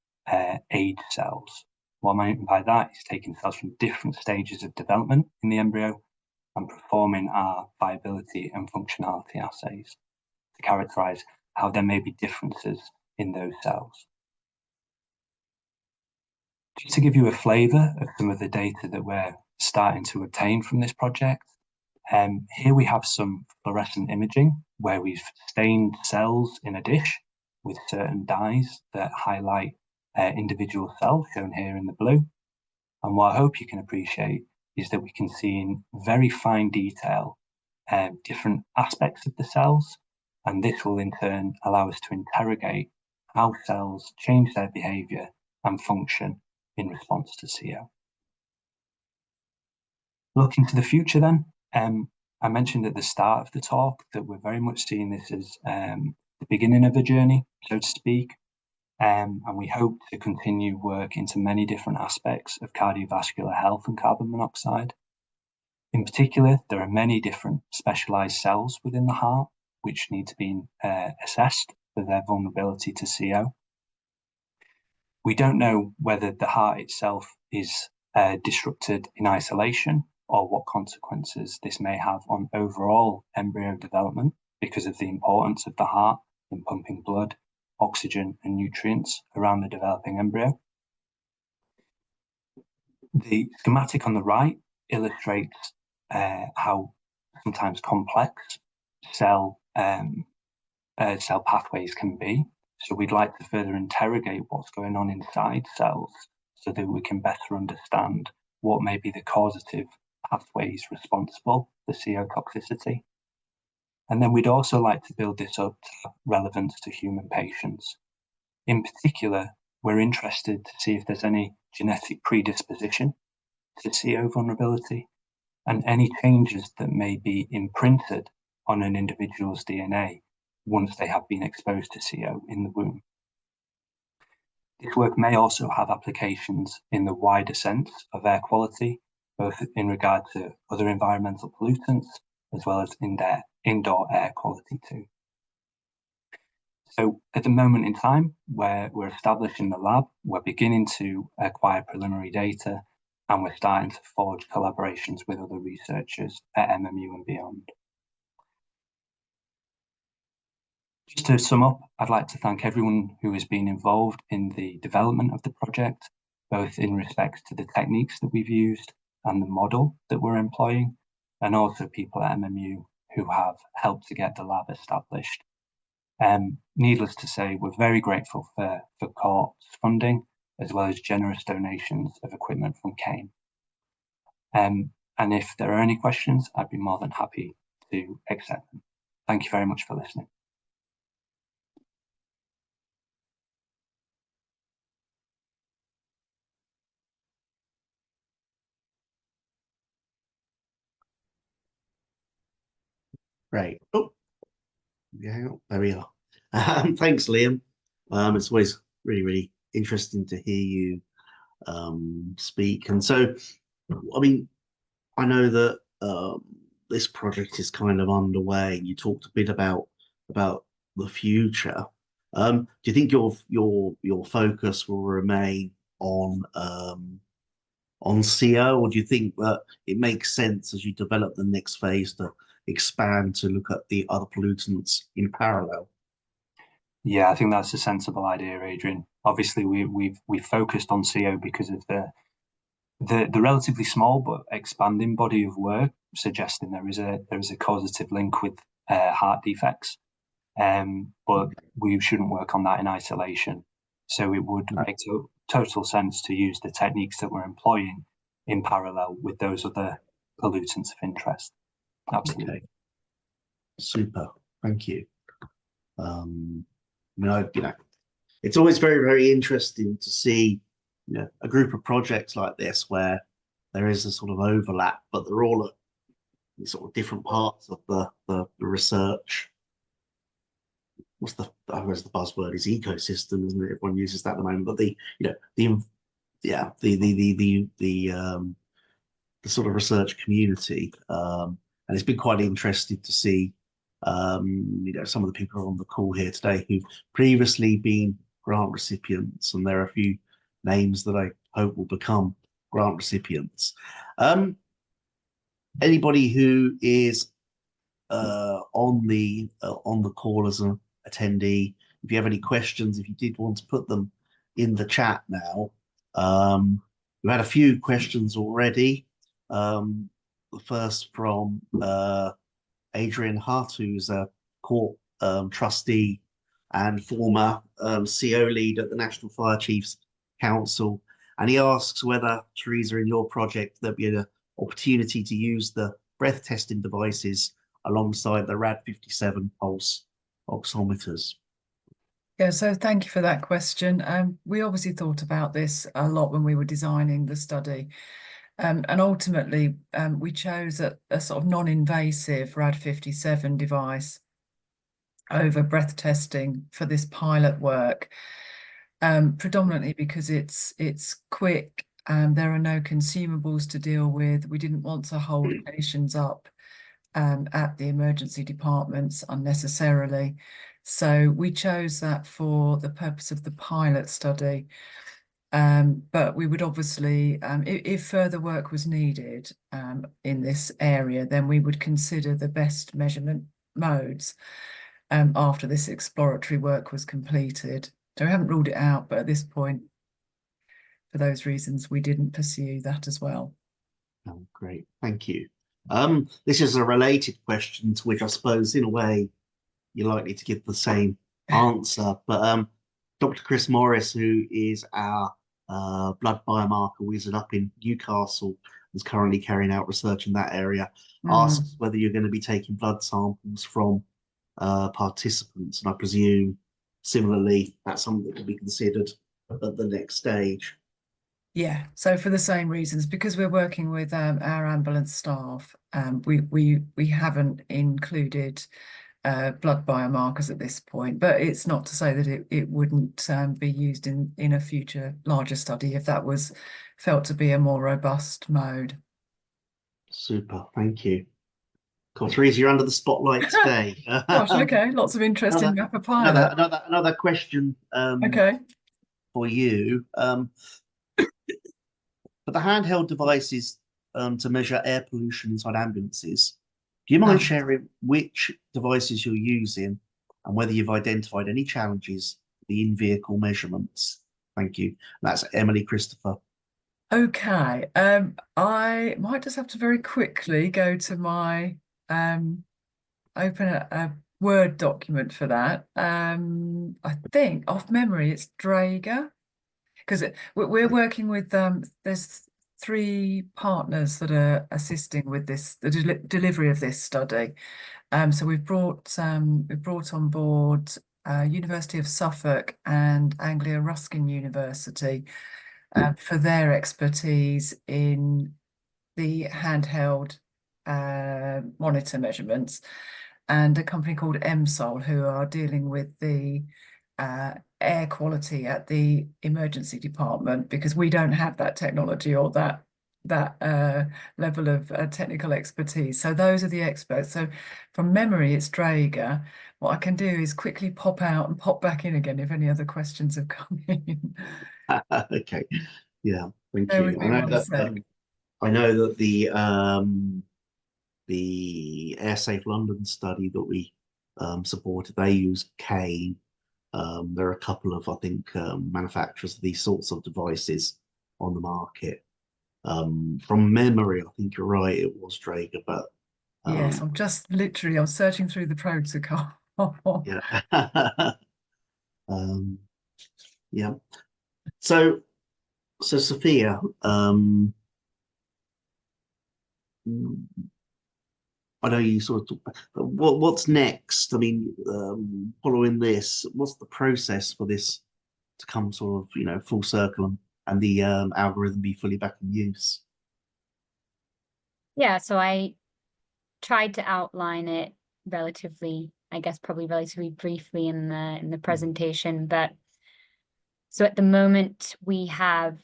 age cells. What I mean by that is taking cells from different stages of development in the embryo and performing our viability and functionality assays to characterise how there may be differences in those cells. Just to give you a flavour of some of the data that we're starting to obtain from this project, here we have some fluorescent imaging where we've stained cells in a dish with certain dyes that highlight individual cells, shown here in the blue. And what I hope you can appreciate is that we can see in very fine detail different aspects of the cells, and this will in turn allow us to interrogate how cells change their behaviour and function in response to CO. Looking to the future then, I mentioned at the start of the talk that we're very much seeing this as the beginning of a journey, so to speak, and we hope to continue work into many different aspects of cardiovascular health and carbon monoxide. In particular, there are many different specialised cells within the heart which need to be assessed for their vulnerability to CO. We don't know whether the heart itself is disrupted in isolation or what consequences this may have on overall embryo development because of the importance of the heart in pumping blood, oxygen and nutrients around the developing embryo. The schematic on the right illustrates how sometimes complex cell pathways can be. So we'd like to further interrogate what's going on inside cells so that we can better understand what may be the causative pathways responsible for CO toxicity. And then we'd also like to build this up to relevance to human patients. In particular, we're interested to see if there's any genetic predisposition to CO vulnerability and any changes that may be imprinted on an individual's DNA once they have been exposed to CO in the womb. This work may also have applications in the wider sense of air quality, both in regard to other environmental pollutants, as well as in their indoor air quality too. So at the moment in time where we're establishing the lab, we're beginning to acquire preliminary data and we're starting to forge collaborations with other researchers at MMU and beyond. Just to sum up, I'd like to thank everyone who has been involved in the development of the project, both in respect to the techniques that we've used and the model that we're employing, and also people at MMU who have helped to get the lab established. Needless to say, we're very grateful for CORT's funding, as well as generous donations of equipment from Kane. And if there are any questions, I'd be more than happy to accept them. Thank you very much for listening. Great. Oh, yeah, there we are. Thanks, Liam. It's always really interesting to hear you speak. And so, I mean, I know that this project is kind of underway. You talked a bit about the future. Do you think your focus will remain on CO, or do you think that it makes sense as you develop the next phase to expand to look at the other pollutants in parallel? Yeah, I think that's a sensible idea, Adrian. Obviously, we've focused on CO because of the relatively small but expanding body of work suggesting there is a causative link with heart defects. but we shouldn't work on that in isolation. So it would make total sense to use the techniques that we're employing in parallel with those other pollutants of interest. Absolutely. Okay. Super. Thank you. It's always very, very interesting to see, a group of projects like this where there is a sort of overlap, but they're all at sort of different parts of the research. I suppose the buzzword is ecosystem, isn't it? Everyone uses that at the moment, but the sort of research community, and it's been quite interesting to see, some of the people on the call here today who've previously been grant recipients, and there are a few names that I hope will become grant recipients. Anybody who is on the call as an attendee, if you have any questions, if you did want to put them in the chat now, we've had a few questions already. The first from Adrian Hart, who's a court trustee and former CO lead at the National Fire Chiefs Council. And he asks whether, Theresa, in your project, there'd be an opportunity to use the breath testing devices alongside the RAD57 pulse oximeters. Yeah, so thank you for that question. We obviously thought about this a lot when we were designing the study. And ultimately, we chose a sort of non-invasive RAD57 device over breath testing for this pilot work, predominantly because it's quick. There are no consumables to deal with. We didn't want to hold patients up at the emergency departments unnecessarily. So we chose that for the purpose of the pilot study. But we would obviously, if further work was needed in this area, then we would consider the best measurement modes after this exploratory work was completed. So we haven't ruled it out, but at this point, for those reasons, we didn't pursue that as well. Oh, great, thank you. This is a related question to which I suppose, in a way, you're likely to give the same answer. But Dr. Chris Morris, who is our blood biomarker wizard up in Newcastle, is currently carrying out research in that area, asks whether you're going to be taking blood samples from participants. And I presume, similarly, that's something that can be considered at the next stage. Yeah, so for the same reasons, because we're working with our ambulance staff, we haven't included blood biomarkers at this point, but it's not to say that it wouldn't be used in a future larger study if that was felt to be a more robust mode. Super, thank you. Cool, Theresa, you're under the spotlight today. Gosh, okay, lots of interest in Metropolitan. Another question Okay. for you. For the handheld devices to measure air pollution inside ambulances, do you mind sharing which devices you're using and whether you've identified any challenges for the in-vehicle measurements? Thank you. That's Emily Christopher. Okay, I might just have to very quickly go to my open a Word document for that. I think off memory it's Draeger, because we're working with there's 3 partners that are assisting with this, the delivery of this study. So we've brought on board University of Suffolk and Anglia Ruskin University for their expertise in the handheld monitor measurements, and a company called EMSOL, who are dealing with the air quality at the emergency department, because we don't have that technology or that level of technical expertise. So those are the experts. So from memory, it's Draeger. What I can do is quickly pop out and pop back in again if any other questions have come in. Okay, yeah, thank Bear you. with me one sec. I know that the Air Safe London study that we supported, they use Kane. There are a couple of, I think, manufacturers of these sorts of devices on the market. From memory, I think you're right, it was Draeger, but yes, I'm just literally, I'm searching through the protocol. Yeah. Yeah. So Sophia, I know you sort of talked about, but what's next? I mean, following this, what's the process for this to come sort of, full circle and the algorithm be fully back in use? Yeah, so I tried to outline it relatively, I guess probably relatively briefly in the presentation, but so at the moment we have,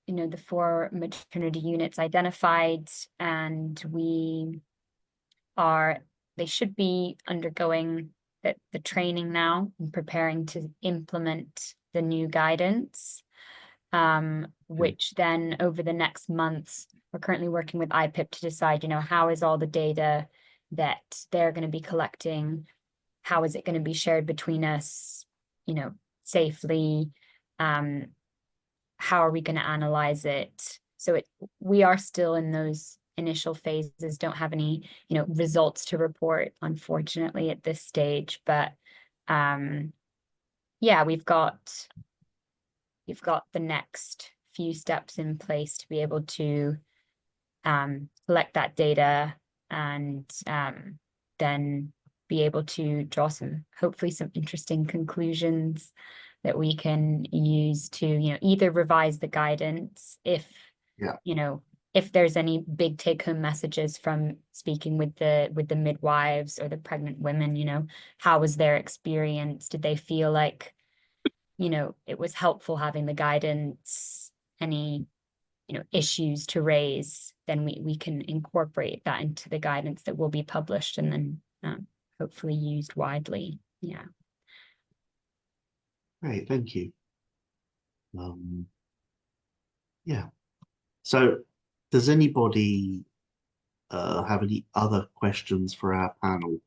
the 4 maternity units identified, and they should be undergoing the training now and preparing to implement the new guidance, which then over the next months, we're currently working with IPIP to decide, how is all the data that they're going to be collecting, how is it going to be shared between us, safely, how are we going to analyze it? So we are still in those initial phases, don't have any, results to report, unfortunately, at this stage. But yeah, we've got the next few steps in place to be able to collect that data and then be able to draw hopefully some interesting conclusions that we can use to, either revise the guidance if there's any big take-home messages from speaking with the midwives or the pregnant women, how was their experience? Did they feel like, it was helpful having the guidance? Any, issues to raise, then we can incorporate that into the guidance that will be published and then hopefully used widely. Yeah. Great, thank you. Yeah. So does anybody have any other questions for our panel?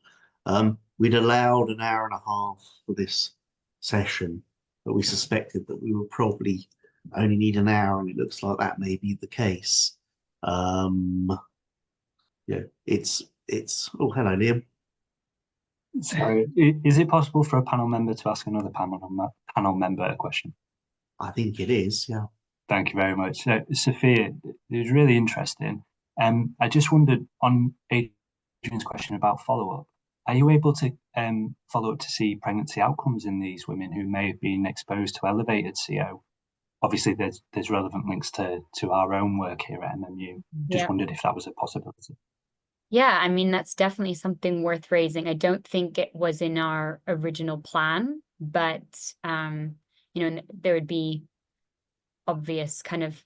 We'd allowed an hour and a half for this session, but we suspected that we would probably only need an hour, and it looks like that may be the case. Yeah, it's oh, hello, Liam. Sorry, is it possible for a panel member to ask another panel member a question? I think it is, yeah. Thank you very much. So, Sophia, it was really interesting. I just wondered on Adrian's question about follow-up, are you able to follow up to see pregnancy outcomes in these women who may have been exposed to elevated CO? Obviously, there's relevant links to our own work here at MMU. Just wondered if that was a possibility. Yeah, I mean, that's definitely something worth raising. I don't think it was in our original plan, but there would be obvious kind of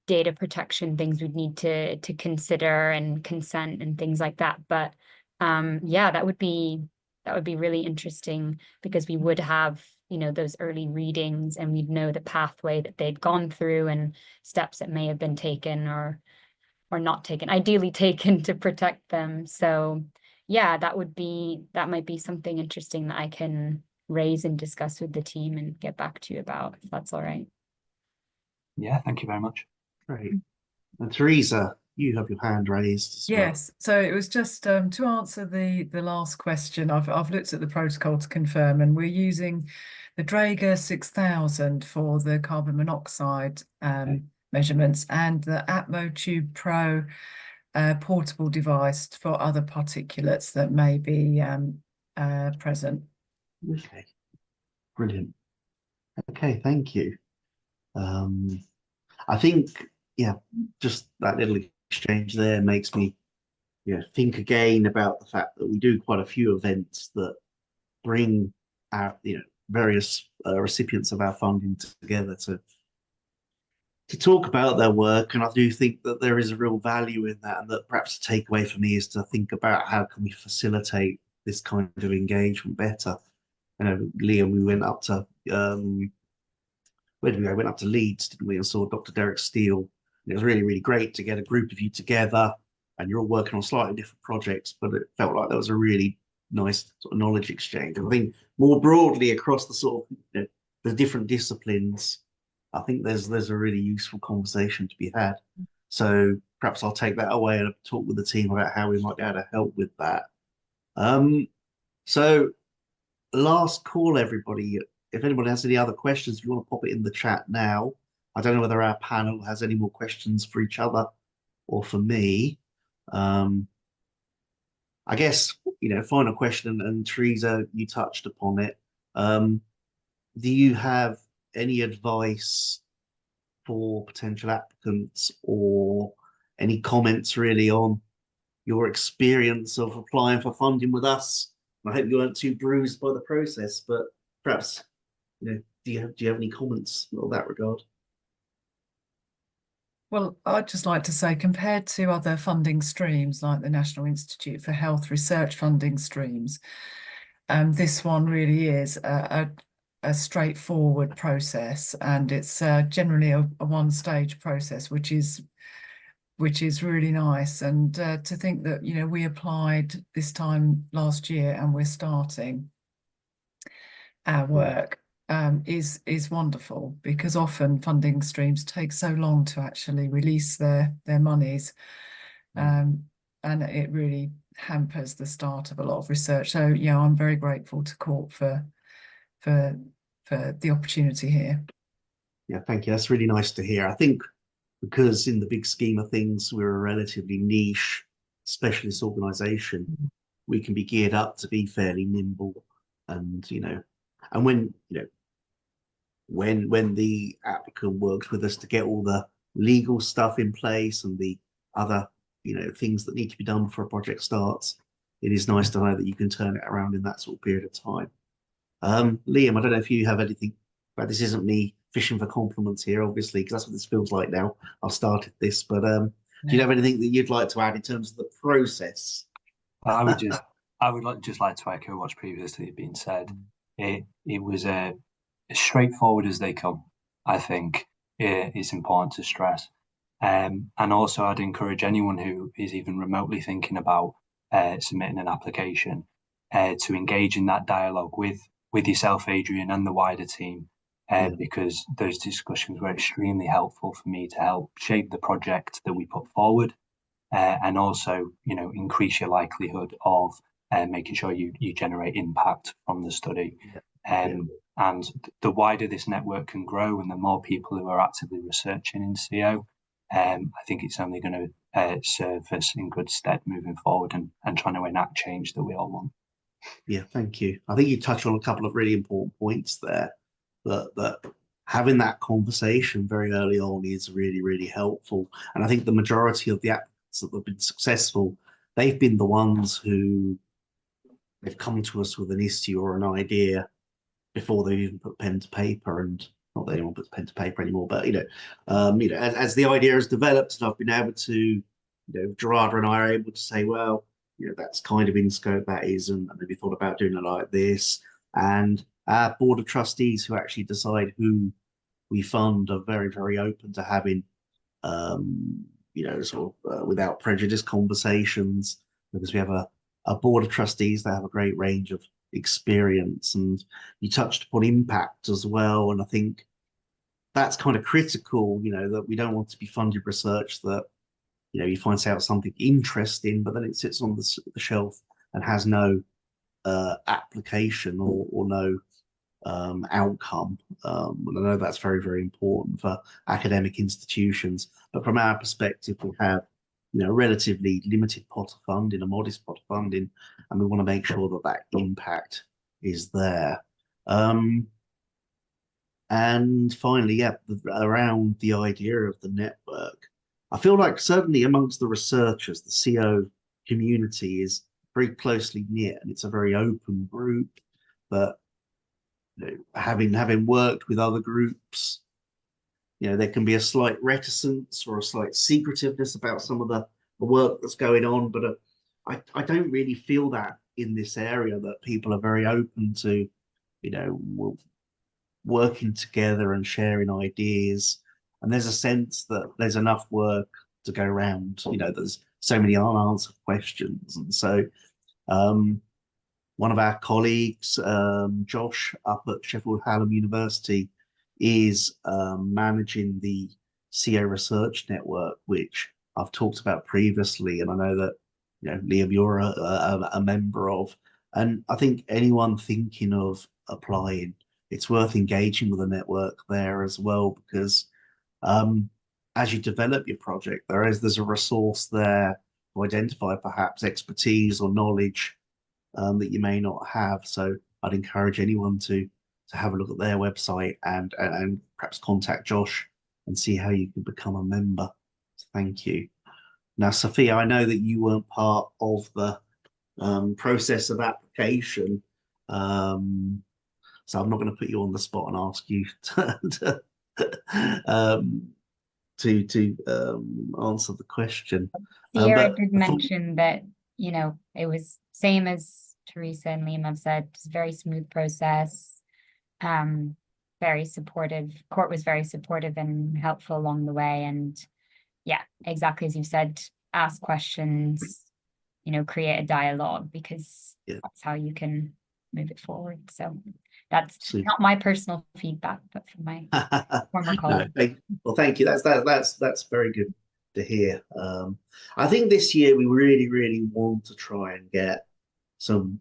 data protection things we'd need to consider and consent and things like that. But yeah, that would be really interesting, because we would have, those early readings, and we'd know the pathway that they'd gone through and steps that may have been taken or not taken, ideally taken, to protect them. So yeah, that might be something interesting that I can raise and discuss with the team and get back to you about, if that's all right. Yeah, thank you very much. Great. And Theresa, you have your hand raised as well. Yes, so it was just to answer the last question. I've looked at the protocol to confirm, and we're using the Draeger 6000 for the carbon monoxide measurements, and the AtmoTube Pro portable device for other particulates that may be present. Okay, brilliant. Okay, thank you. I think, yeah, just that little exchange there makes me think again about the fact that we do quite a few events that bring our various recipients of our funding together to talk about their work. And I do think that there is a real value in that, and that perhaps the takeaway for me is to think about how can we facilitate this kind of engagement better. Liam, we went up to where did we go? We went up to Leeds, didn't we, and saw Dr. Derek Steele. And it was really, really great to get a group of you together, and you're all working on slightly different projects, but it felt like there was a really nice sort of knowledge exchange. And I think more broadly across the sort of the different disciplines, I think there's a really useful conversation to be had. So perhaps I'll take that away and talk with the team about how we might be able to help with that. So last call, everybody. If anybody has any other questions, if you want to pop it in the chat now. I don't know whether our panel has any more questions for each other or for me. I guess, final question, and Theresa, you touched upon it. Do you have any advice for potential applicants or any comments really on your experience of applying for funding with us? I hope you weren't too bruised by the process, but perhaps, do you have any comments in that regard? Well, I'd just like to say, compared to other funding streams like the National Institute for Health Research funding streams, this one really is a straightforward process, and it's generally a one-stage process, which is really nice. And to think that we applied this time last year and we're starting our work is wonderful, because often funding streams take so long to actually release their monies, and it really hampers the start of a lot of research. So yeah, I'm very grateful to CORT for the opportunity here. Yeah, thank you. That's really nice to hear. I think because in the big scheme of things, we're a relatively niche specialist organization, we can be geared up to be fairly nimble, and and when the applicant works with us to get all the legal stuff in place and the other things that need to be done before a project starts, it is nice to know that you can turn it around in that sort of period of time. Liam, I don't know if you have anything, but this isn't me fishing for compliments here, obviously, because that's what this feels like now. I've started this, but do you have anything that you'd like to add in terms of the process? I would just like to echo what's previously been said. It was as straightforward as they come. I think it's important to stress, and also I'd encourage anyone who is even remotely thinking about submitting an application to engage in that dialogue with yourself, Adrian, and the wider team, because those discussions were extremely helpful for me to help shape the project that we put forward, and also increase your likelihood of making sure you generate impact from the study. And the wider this network can grow, and the more people who are actively researching in CO, I think it's only going to serve us in good stead moving forward and trying to enact change that we all want. Yeah, thank you. I think you touched on a couple of really important points there, that having that conversation very early on is really, really helpful. And I think the majority of the applicants that have been successful, they've been the ones who they've come to us with an issue or an idea before they've even put pen to paper. And not that anyone puts pen to paper anymore, but as the idea has developed, and I've been able to, Gerarda and I are able to say, well, that's kind of in scope, that is, and maybe thought about doing it like this. And our board of trustees, who actually decide who we fund, are very, very open to having, without prejudice conversations, because we have a board of trustees that have a great range of experience. And you touched upon impact as well, and I think that's kind of critical, that we don't want to be funding research that you find out something interesting, but then it sits on the shelf and has no application or no outcome. And I know that's very, very important for academic institutions, but from our perspective, we have a relatively limited pot of funding, a modest pot of funding, and we want to make sure that impact is there. And finally, around the idea of the network, I feel like certainly amongst the researchers, the CO community is very closely knit, and it's a very open group. But having worked with other groups, there can be a slight reticence or a slight secretiveness about some of the work that's going on. But I don't really feel that in this area, that people are very open to, working together and sharing ideas. And there's a sense that there's enough work to go around. There's so many unanswered questions. And so one of our colleagues, Josh, up at Sheffield Hallam University, is managing the CO Research Network, which I've talked about previously. And I know that, Liam, you're a member of. And I think anyone thinking of applying, it's worth engaging with a network there as well, because as you develop your project, there's a resource there to identify perhaps expertise or knowledge that you may not have. So I'd encourage anyone to have a look at their website and perhaps contact Josh and see how you can become a member. So thank you. Now, Sophia, I know that you weren't part of the process of application, so I'm not going to put you on the spot and ask you to answer the question. Sierra But did mention that, you know, it was same as Theresa and Liam have said, it's a very smooth process, very supportive. Court was very supportive and helpful along the way. And yeah, exactly as you said, ask questions, you know, create a dialogue, because that's how you can move it forward. So that's not my personal feedback, but from my former colleague. Well, thank you. That's very good to hear. I think this year we really want to try and get some,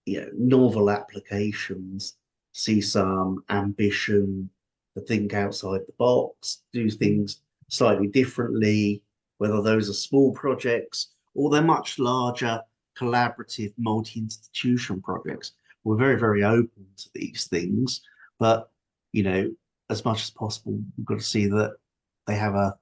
you know, novel applications, see some ambition to think outside the box, do things slightly differently, whether those are small projects or they're much larger, collaborative, multi-institution projects. We're very open to these things, but, you know, as much as possible, we've got to see that they have an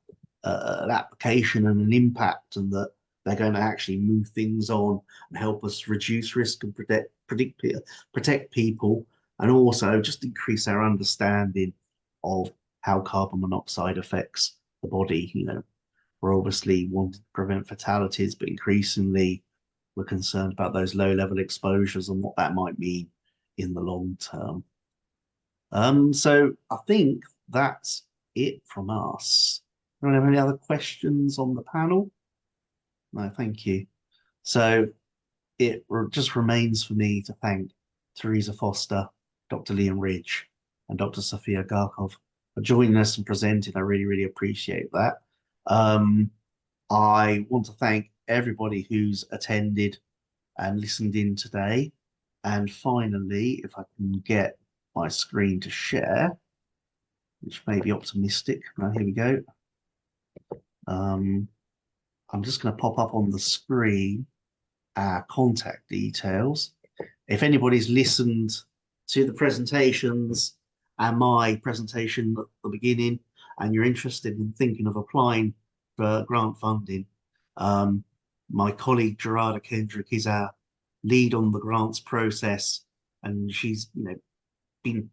application and an impact, and that they're going to actually move things on and help us reduce risk and protect people, and also just increase our understanding of how carbon monoxide affects the body. You know, we're obviously wanting to prevent fatalities, but increasingly we're concerned about those low-level exposures and what that might mean in the long term. So I think that's it from us. Anyone have any other questions on the panel? No, thank you. So it just remains for me to thank Theresa Foster, Dr. Liam Ridge, and Dr. Sophia Garkov for joining us and presenting. I really appreciate that. I want to thank everybody who's attended and listened in today. And finally, if I can get my screen to share, which may be optimistic. Right, here we go. I'm just going to pop up on the screen our contact details. If anybody's listened to the presentations and my presentation at the beginning, and you're interested in thinking of applying for grant funding, my colleague Gerarda Kendrick is our lead on the grants process, and she's, you know, been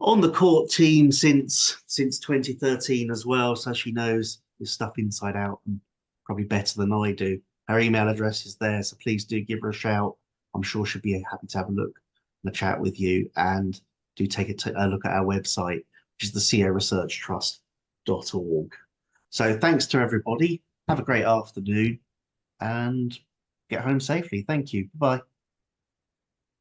on the court team since 2013 as well, so she knows this stuff inside out and probably better than I do. Her email address is there, so please do give her a shout. I'm sure she'll be happy to have a look and a chat with you. And do take a look at our website, which is the coresearchtrust.org. So thanks to everybody. Have a great afternoon and get home safely. Thank you. Bye.